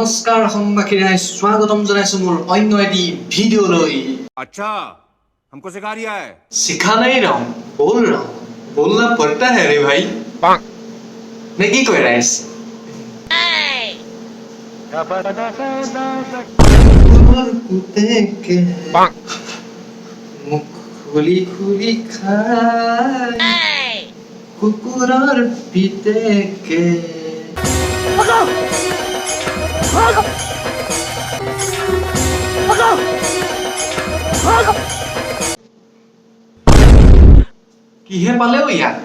नमस्कार अসমबाखिनाय स्वागतम जनाइछु मोर अन्य एटी भिडियो लई। अच्छा हमको सिखा रिया है। सिखा नहीं रहा हूँ, बोल रहा हूँ। बोलना पड़ता है रे भाई। मैं की कह रहा है कुत्ते के मुख खुली खुली खाए कुकुर और पीते के কিহে পালে ও ইয়াক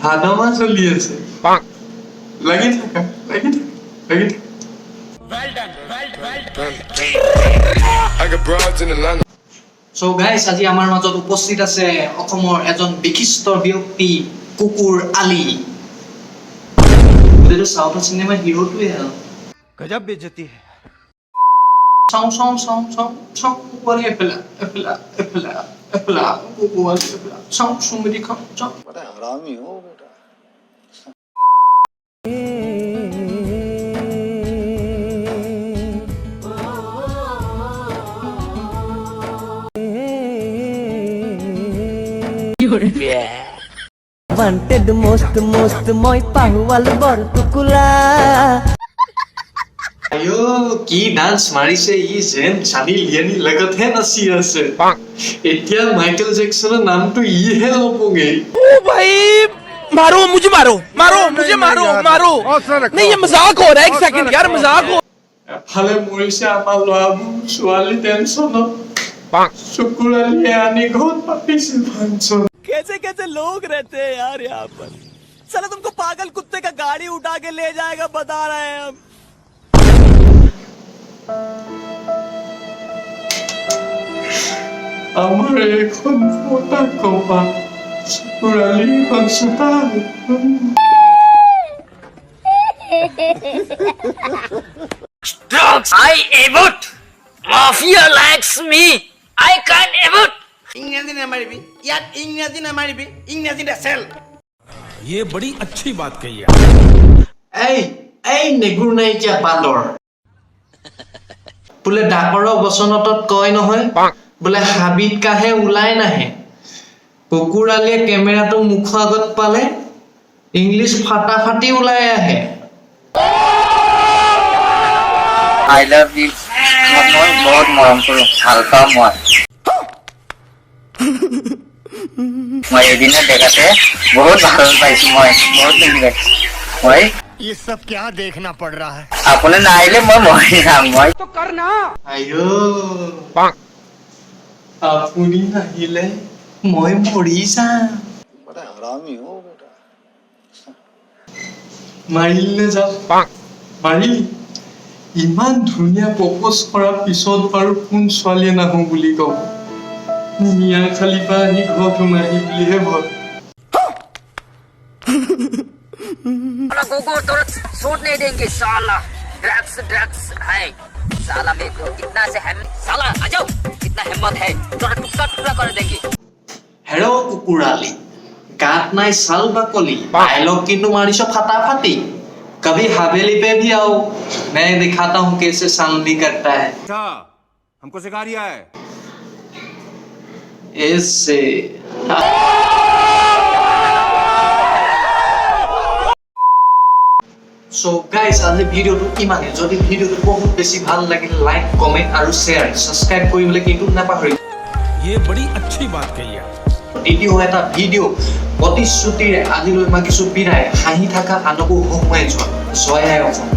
ভাদমা চলি আছে লাগি থাকা So guys, আজি আমাৰ মাজত উপস্থিত আছে অসমৰ এজন বিশিষ্ট ব্যক্তি কুকুৰ আলী। এইটো সাউথ চিনেমা হিৰোটোৱে আৰু गजब बेइज्जती है। Song कुकुर एफला कुकुर एफला song सुमरी खा song बड़ा हरामी हो बेटा। Wanted most moi pahuwal bor tukula আয়ো কি ডান্স মাৰিছে ই যেন চানি লিয়ানি লগত হে নাচি আছে এতিয়া মাইকেল জেকসনৰ নামটো ইহে লপগে ओ भाई मारो मुझे मारो नहीं ये मजाक हो रहा है एक सेकंड यार मजाक हो এফালে মৰিছে আমাৰ ল'ৰাবোৰ ছোৱালী টেনচনত শুকুৰালিয়ে আনি ঘৰত পাতিছিল ফাংচন कैसे लोग रहते हैं यार यहाँ पर साला तुमको पागल कुत्ते का गाड़ी उठा के ले जाएगा बता रहे हैं हम আমার এখন ফোটা কপা শুকুৰালি function I abort. Mafia likes me. I can't abort. इंग्रजी न मारिबी यार इंग्रजी न मारिबी इंग्रजी न सेल ये बड़ी अच्छी बात कही है। এই নেগুৰ নাইকিয়া বান্দৰ বোলে ডাকৰ বচনতত কয় নহয় বোলে হাবিত কাহে ওলাই নাহে কুকুৰালিয়ে কেমেৰাটো মুখৰ আগত পালে ইংলিছ ফাটাফাটি ওলাই আহে I love you. মই বহুত মৰম কৰো ভাল পাওঁ মই এদিনে দেখাতে বহুত ভাল পাইছো মই বহুত মই ये सब क्या देखना पड़ रहा है আপুনি নাহিলে মই মৰি যাম মই तो करना আয়ো আপুনি নাহিলে মই মৰি যাম बड़ा हरामी हो बेटा। মাৰিলে যাম মাৰিলি ইমান ধুনীয়া প্ৰপ'জ কৰাৰ পিছত বাৰু কোন ছোৱালীয়ে নাহো বুলি কব মিয়া খালিফা আহি ঘৰত সোমাহি বুলিহে ভয় कुकुर तो सूट नहीं देंगे साला ड्रग्स है साला मेरे को कितना से है साला आ जाओ कितना हिम्मत है थोड़ा टुकड़ा कर देंगे হেৰ কুকুৰালি গাত নাই চাল বাকলি ডায়লগ কিন্তু মাৰিছ ফাটাফাটি कभी हवेली पे भी आओ मैं दिखाता हूँ कैसे चांदनी करता है अच्छा हमको सिखा रिया है। ऐसे So guys, আজি ভিডিওটো ইমানে যদি ভিডিওটো বহুত বেছি ভাল লাগিলে লাইক কমেন্ট আৰু শেয়াৰ সাবস্ক্ৰাইব কৰিবলৈ কিন্তু নাপাহৰিব ये बड़ी अच्छी बात कही है। দ্বিতীয় এটা ভিডিও প্ৰতিশ্ৰুতিৰে আজিলৈ মাগিছো বিদায় হাঁহি থকা আনকো হহুৱাই যোৱা জয় আই অসম।